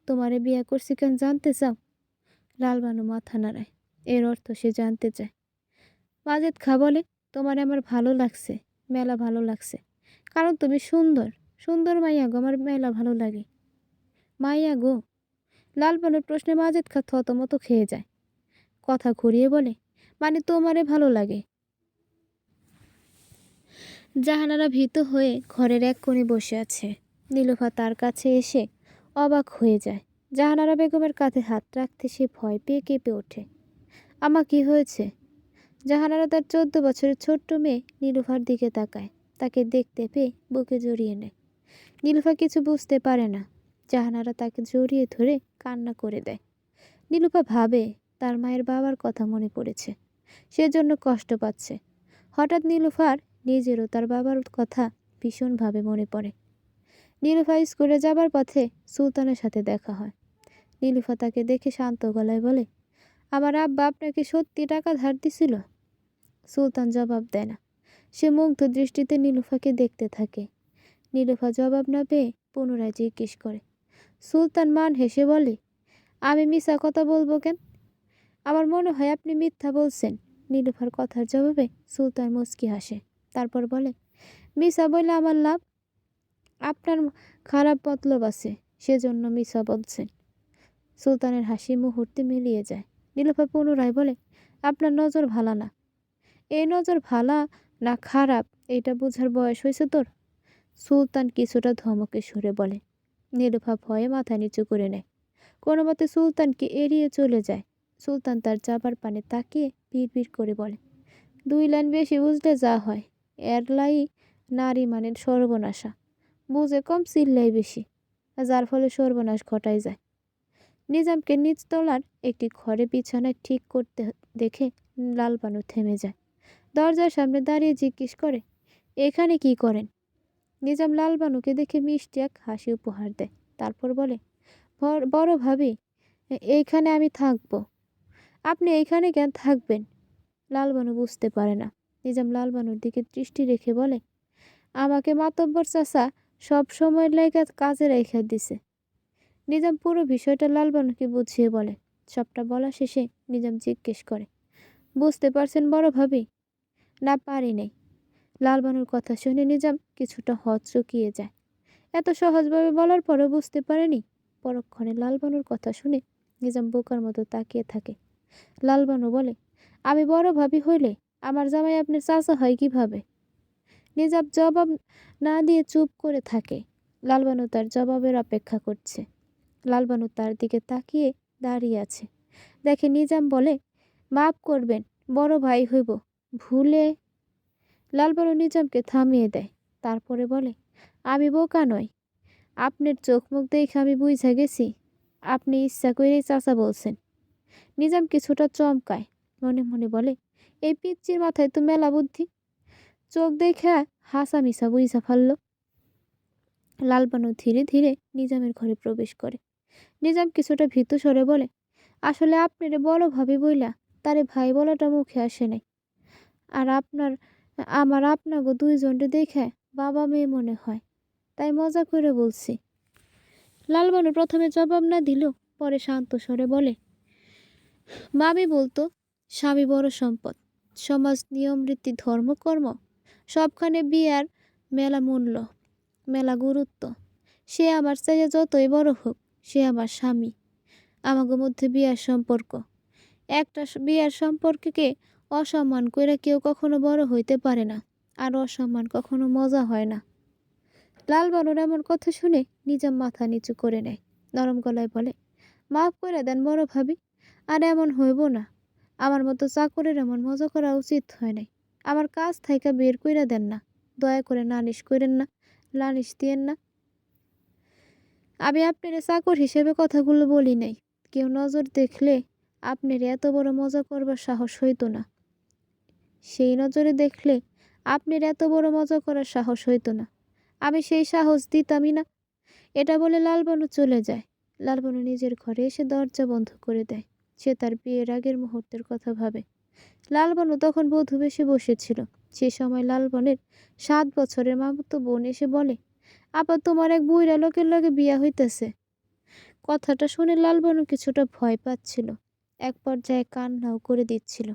তোমারে বিয়ে করছি কেন জানতে চাও? লালবানু মাথা নাড়ায়, এর অর্থ সে জানতে চায়। মাজেদ খা বলে, তোমার আমার ভালো লাগছে, মেলা ভালো লাগছে, কারণ তুমি সুন্দর। সুন্দর মাইয়া গো, আমার মেলা ভালো লাগে। মাইয়া গো? লালবানুর প্রশ্নে মাজেদ খা থতমত খেয়ে যায়। কথা ঘুরিয়ে বলে, মানে তোমারে ভালো লাগে। জাহানারা ভীত হয়ে ঘরের এক কোণে বসে আছে। নীলুফা তার কাছে এসে অবাক হয়ে যায়। জাহানারা বেগমের কাঁধে হাত রাখতে সে ভয় পেয়ে কেঁপে ওঠে। আমা কি হয়েছে? জাহানারা তার 14 বছরের ছোট্ট মেয়ে নীলুফার দিকে তাকায়। তাকে দেখতে পেয়ে বুকে জড়িয়ে নেয়। নীলুফা কিছু বুঝতে পারে না। জাহানারা তাকে জড়িয়ে ধরে কান্না করে দেয়। নীলুফা ভাবে তার মায়ের বাবার কথা মনে পড়েছে, সেজন্য কষ্ট পাচ্ছে। হঠাৎ নীলুফার নিজেরও তার বাবার কথা ভীষণভাবে মনে পড়ে। নীলুফা স্কুলে যাবার পথে সুলতানের সাথে দেখা হয়। নীলুফা তাকে দেখে শান্ত গলায় বলে, আমার আব্বা আপনাকে সত্যি টাকা ধার দিছিল? সুলতান জবাব দেয় না। সে মুগ্ধ দৃষ্টিতে নীলুফাকে দেখতে থাকে। নীলুফা জবাব না পেয়ে পুনরায় জিজ্ঞেস করে। সুলতান মান হেসে বলে, আমি মিছা কথা বলবো কেন? আমার মনে হয় আপনি মিথ্যা বলছেন। নীলুফার কথার জবাবে সুলতান মুচকি হাসে, তারপর বলে, মিছা বললে আমার লাভ? আপনার খারাপ মতলব আছে, সেজন্য মিছা বলছেন। সুলতানের হাসি মুহূর্তে মিলিয়ে যায়। নীলুফা পুনরায় বলে, আপনার নজর ভালা না। এই নজর ভালা না খারাপ এটা বোঝার বয়স হয়েছে তোর? সুলতান কিছুটা ধমকে সুরে বলে। নীলুফা ভয়ে মাথা নিচু করে নেয়। কোনো মতে সুলতানকে এড়িয়ে চলে যায়। সুলতান তার যাবার পানে তাকিয়ে বিড়বিড় করে বলে, 2 লাইন বেশি বুঝলে যা হয়, এর লাই নারী মানে সর্বনাশা, বুঝে কম চিল্লাই বেশি, যার ফলে সর্বনাশ ঘটাই যায়। নিজামকে নিচতলার একটি ঘরে বিছানায় ঠিক করতে দেখে লালবানু থেমে যায়। দরজার সামনে দাঁড়িয়ে জিজ্ঞেস করে, এখানে কি করেন? নিজাম লালবানুকে দেখে মিষ্টি এক হাসি উপহার দেয়, তারপর বলে, বড় ভাবি, এইখানে আমি থাকবো। আপনি এইখানে কেন থাকবেন? লালবানু বুঝতে পারে না। নিজাম লালবানুর দিকে দৃষ্টি রেখে বলে, আমাকে মাতব্বর চাচা সব সময় লেগে কাজে রেখে দিছে। নিজাম পুরো বিষয়টা লালবানুকে বুঝিয়ে বলে। সবটা বলা শেষে নিজাম জিজ্ঞেস করে, বুঝতে পারছেন বড় ভাবি? না পারি নাই। লালবানুর কথা শুনে নিজাম কিছুটা হকচকিয়ে যায়। এত সহজভাবে বলার পরেও বুঝতে পারেনি। পরক্ষণে লালবানুর কথা শুনে নিজাম বোকার মতো তাকিয়ে থাকে। লালবানু বলে, আমি বড় ভাবি হইলে আমার জামাই আপনার চাচা হয় কিভাবে? নিজাম জবাব না দিয়ে চুপ করে থাকে। লালবানু তার জবাবের অপেক্ষা করছে। লালবানু তার দিকে তাকিয়ে দাঁড়িয়ে আছে। দেখে নিজাম বলে, মাফ করবেন, বড় ভাই হইব, ভুলে। লালবানু নিজামকে থামিয়ে দেয়। তারপরে বলে, আমি বোকা নই, আপনার চোখ মুখ দেখে আমি বুঝা গেছি আপনি ইচ্ছা করেই চাচা বলছেন। নিজাম কিছুটা চমকায়, মনে মনে বলে, এই পিচ্চির মাথায় তো মেলা বুদ্ধি, চোখ দেখে হাসা মিশা বুঝা ফেলল। লালবানু ধীরে ধীরে নিজামের ঘরে প্রবেশ করে। নিজাম কিছুটা ভীতু স্বরে বলে, আসলে আপনারে বড় ভাবি বইলা তারে ভাই বলাটা মুখে আসে নাই। আর আমার আপনাগো দুইজনকে দেখে বাবা মেয়ে মনে হয়, তাই মজা করে বলছি। লালবানু প্রথমে জবাব না দিল, পরে শান্ত স্বরে বলে, মামি বলতো স্বামী বড় সম্পদ, সমাজ নিয়ম রীতি ধর্মকর্ম সবখানে বিয়ার মেলা মূল্য, মেলা গুরুত্ব। সে আমার চাইয়া যতই বড় হোক, সে আমার স্বামী। আমাগো মধ্যে বিয়ার সম্পর্ক, একটা বিয়ার সম্পর্ককে অসম্মান কইরা কেউ কখনো বড় হইতে পারে না, আর অসম্মান কখনো মজা হয় না। লালবানুর এমন কথা শুনে নিজাম মাথা নিচু করে নেয়, নরম গলায় বলে, মাফ করে দেন বড় ভাবি, আর এমন হইব না। আমার মতো চাকরের এমন মজা করা উচিত হয় নাই। আমার কাজ থাইকা বের কইরা দেন না, দয়া করে নালিশ করেন না, লালিশ দিয়েন না। আমি আপনার চাকর হিসেবে কথাগুলো বলি নাই। কেউ নজর দেখলে আপনার এত বড় মজা করবার সাহস হইতো না। সেই নজরে দেখলে আপনার এত বড় মজা করার সাহস হইতো না। আমি সেই সাহস দিতামই না। এটা বলে লালবানু চলে যায়। লালবানু নিজের ঘরে এসে দরজা বন্ধ করে দেয়। সে তার বিয়ের আগের মুহূর্তের কথা ভাবে। লালবানু তখন বধূ বেশে বসেছিল। সে সময় লালবনের 7 বছরের মামাতো বোন এসে বলে, আপা তোমার এক বুইড়া লোকের লগে বিয়া হইতেছে। কথাটা শুনে লালবানু কিছুটা ভয় পাচ্ছিল, এক পর্যায়ে কান্নাও করে দিচ্ছিল।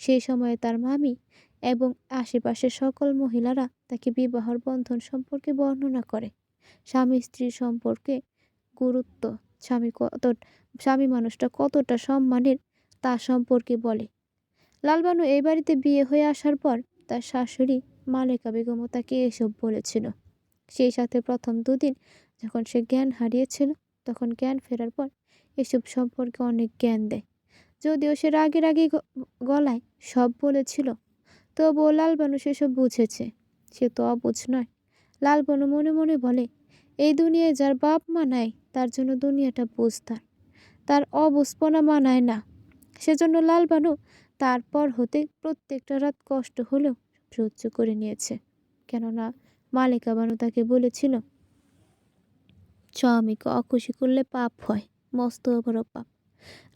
সেই সময়ে তার মামি এবং আশেপাশের সকল মহিলারা তাকে বিবাহর বন্ধন সম্পর্কে বর্ণনা করে। স্বামী স্ত্রীর সম্পর্কে গুরুত্ব, স্বামী মানুষটা কতটা সম্মানের তা সম্পর্কে বলে। লালবানু এই বাড়িতে বিয়ে হয়ে আসার পর তার শাশুড়ি মালেকা বেগমও তাকে এসব বলেছিল। সেই সাথে প্রথম দুদিন যখন সে জ্ঞান হারিয়েছিল, তখন জ্ঞান ফেরার পর এসব সম্পর্কে অনেক জ্ঞান দেয়। যদিও সে রাগে রাগে গলায় সব বলেছিল, তবুও লালবানু সেসব বুঝেছে। সে তো অবুঝ নয়। লালবানু মনে মনে বলে, এই দুনিয়ায় যার বাপ মা নাই তার জন্য দুনিয়াটা বুঝতার, তার অবুঝপনা মানায় না। সেজন্য লালবানু তারপর হতে প্রত্যেকটা রাত কষ্ট হলেও সহ্য করে নিয়েছে। কেননা মালেকা বানু তাকে বলেছিল, স্বামীকে অখুশি করলে পাপ হয়, মস্ত বড় পাপ।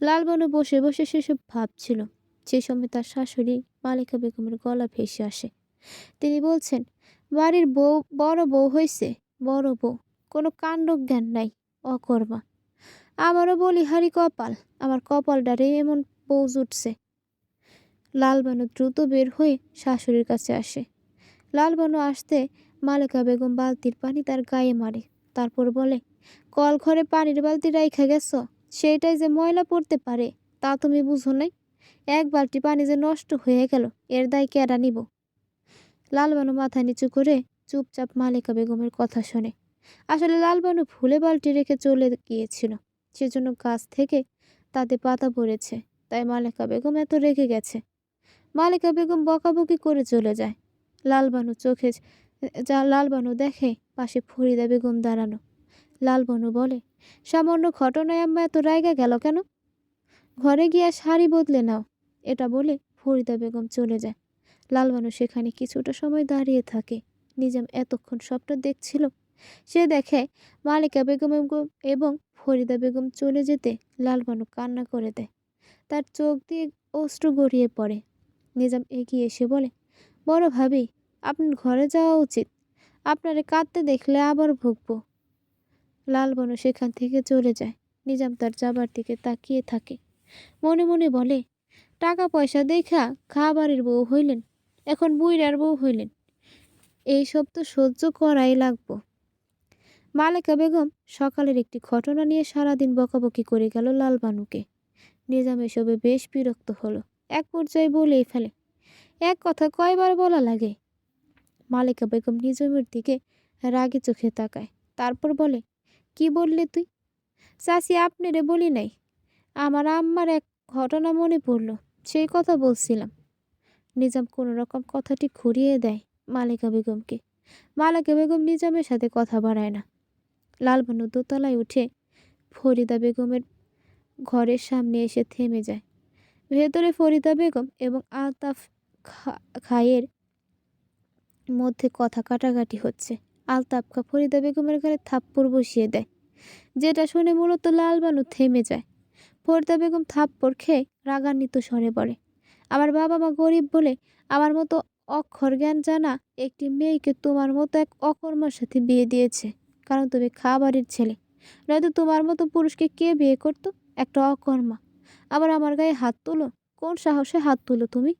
লালবানু বসে বসে সেসব ভাবছিল। সে সময় তার শাশুড়ি মালেকা বেগমের গলা ভেসে আসে। তিনি বলছেন, বাড়ির বউ বড় বউ হয়েছে, বড় বউ, কোনো কাণ্ড জ্ঞান নাই, অকর্মা। আমারও বলিহারি কপাল, আমার কপালটারে এমন বউ জুটছে। লালবানু দ্রুত বের হয়ে শাশুড়ির কাছে আসে। লালবানু আসতে মালেকা বেগম বালতির পানি তার গায়ে মারে। তারপর বলে, কল ঘরে পানির বালতি রাইখা গেছ, সেইটাই যে ময়লা পড়তে পারে তা তুমি বুঝো নাই? এক বালতি পানি যে নষ্ট হয়ে গেল, এর দায় কেডা নিব? লালবানু মাথা নিচু করে চুপচাপ মালেকা বেগমের কথা শোনে। আসলে লালবানু ভুলে বালতি রেখে চলে গিয়েছিল, সেজন্য গাছ থেকে তাতে পাতা পড়েছে, তাই মালেকা বেগম এত রেগে গেছে। মালেকা বেগম বকাবকি করে চলে যায়। লালবানু দেখে পাশে ফরিদা বেগম দাঁড়ানো। লালবানু বলে, সামান্য ঘটনায় আম্মা এত রাইগা গেল কেন? ঘরে গিয়া শাড়ি বদলে নাও। এটা বলে ফরিদা বেগম চলে যায়। লালবানু সেখানে কিছুটা সময় দাঁড়িয়ে থাকে। নিজাম এতক্ষণ সবটা দেখছিল। সে দেখে মালেকা বেগম এবং ফরিদা বেগম চলে যেতে লালবানু কান্না করে দেয়। তার চোখ দিয়ে অশ্রু গড়িয়ে পড়ে। নিজাম এগিয়ে এসে বলে, বড় ভাবি, আপনার ঘরে যাওয়া উচিত, আপনারে কাঁদতে দেখলে আবার ভুগবো। লালবানু সেখান থেকে চলে যায়। নিজাম তার যাবার দিকে তাকিয়ে থাকে। মনে মনে বলে, টাকা পয়সা দেখা খাবারের বউ হইলেন, এখন বুইড়ার বউ হইলেন, এইসব তো সহ্য করাই লাগবো। মালেকা বেগম সকালের একটি ঘটনা নিয়ে সারাদিন বকাবকি করে গেল লালবানুকে। নিজাম এসবে বেশ বিরক্ত হলো। এক পর্যায়ে বলেই ফেলে, এক কথা কয়বার বলা লাগে? মালেকা বেগম নিজামের দিকে রাগে চোখে তাকায়, তারপর বলে, কি বললে তুই? চাচি, আপনারে বলি নাই, আমার আম্মার এক ঘটনা মনে পড়লো, সেই কথা বলছিলাম। নিজাম কোনো রকম কথাটি ঘুরিয়ে দেয় মালেকা বেগমকে। মালেকা বেগম নিজামের সাথে কথা বাড়ায় না। লালবানু দোতলায় উঠে ফরিদা বেগমের ঘরের সামনে এসে থেমে যায়। ভেতরে ফরিদা বেগম এবং আলতাফ খায়ের মধ্যে কথা কাটাকাটি হচ্ছে। আলতাফ খা ফরিদা বেগমের ঘরে থাপ্পড় বসিয়ে দেয়, যেটা শুনে মূলত লালবানু থেমে যায়। ফরিদা বেগম থাপ্পড় খেয়ে রাগান্বিত স্বরে বলে, আমার বাবা মা গরিব বলে আমার মতো অক্ষর জ্ঞান জানা একটি মেয়েকে তোমার মতো এক অকর্মার সাথে বিয়ে দিয়েছে, কারণ তুমি খাবারের ছেলে। নয়তো তোমার মতো পুরুষকে কে বিয়ে করতো? একটা অকর্মা। আবার আমার গায়ে হাত তুলো? কোন সাহসে হাত তুলো তুমি?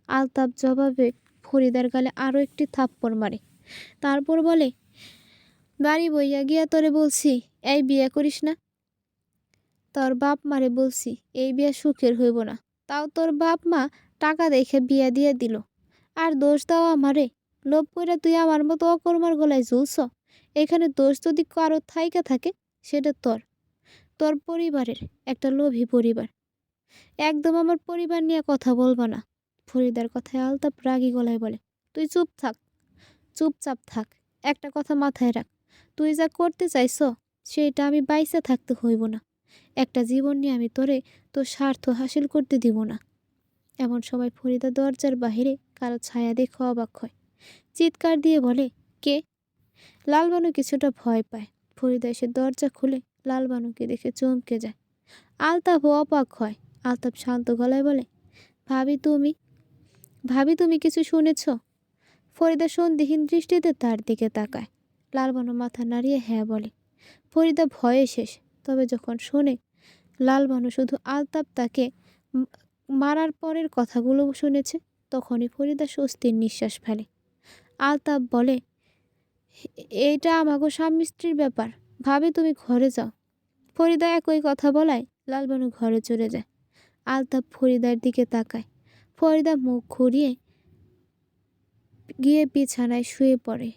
আলতাফ জবাবে ফরিদার গালে আরও একটি থাপ্পড় মারে। তারপর বলে, বাড়ি বইয়া গিয়া তোরে বলছি এই বিয়ে করিস না। তোর বাপ মারে বলছি এই বিয়ে সুখের হইব না, তাও তোর বাপ মা টাকা দেখে বিয়া দিয়ে দিল। আর দোষ দাও আমারে? লোভ কইরা তুই আমার মতো অকর্মার গলায় ঝুলছ। এখানে দোষ যদি কারো থাইকা থাকে, সেটা তোর, তোর পরিবারের, একটা লোভী পরিবার। একদম আমার পরিবার নিয়ে কথা বলবা না। ফরিদার কথায় আলতাপ রাগী গলায় বলে, তুই চুপ থাক, চুপচাপ থাক। একটা কথা মাথায় রাখ, তুই যা করতে চাইছ সেটা আমি বাইসা থাকতে হইব না। একটা জীবন নিয়ে আমি তোর স্বার্থ হাসিল করতে দিব না। এমন সময় ফরিদা দরজার বাহিরে কারো ছায়া দেখে অবাক হয়, চিৎকার দিয়ে বলে, কে? লালবানু কিছুটা ভয় পায়। ফরিদা এসে দরজা খুলে লালবানুকে দেখে চমকে যায়। আলতাফও অবাক হয়। আলতাফ শান্ত গলায় বলে, ভাবি তুমি, ভাবি তুমি কিছু শুনেছ? ফরিদা সন্দিহীন দৃষ্টিতে তার দিকে তাকায়। লালবানু মাথা নাড়িয়ে হ্যাঁ বলে। ফরিদা ভয়ে শেষ। তবে যখন শোনে লালবানু শুধু আলতাফ তাকে মারার পরের কথাগুলো শুনেছে, তখনই ফরিদা স্বস্তির নিঃশ্বাস ফেলে। আলতাফ বলে, এইটা আমাগো স্বামী স্ত্রীর ব্যাপার, ভাবি তুমি ঘরে যাও। ফরিদা একই কথা বলায় লালবানু ঘরে চলে যায়। আলতাফ ফরিদার দিকে তাকায়। ফরিদা মুখ ঘুরিয়ে গিয়ে বিছানায় শুয়ে পড়ে।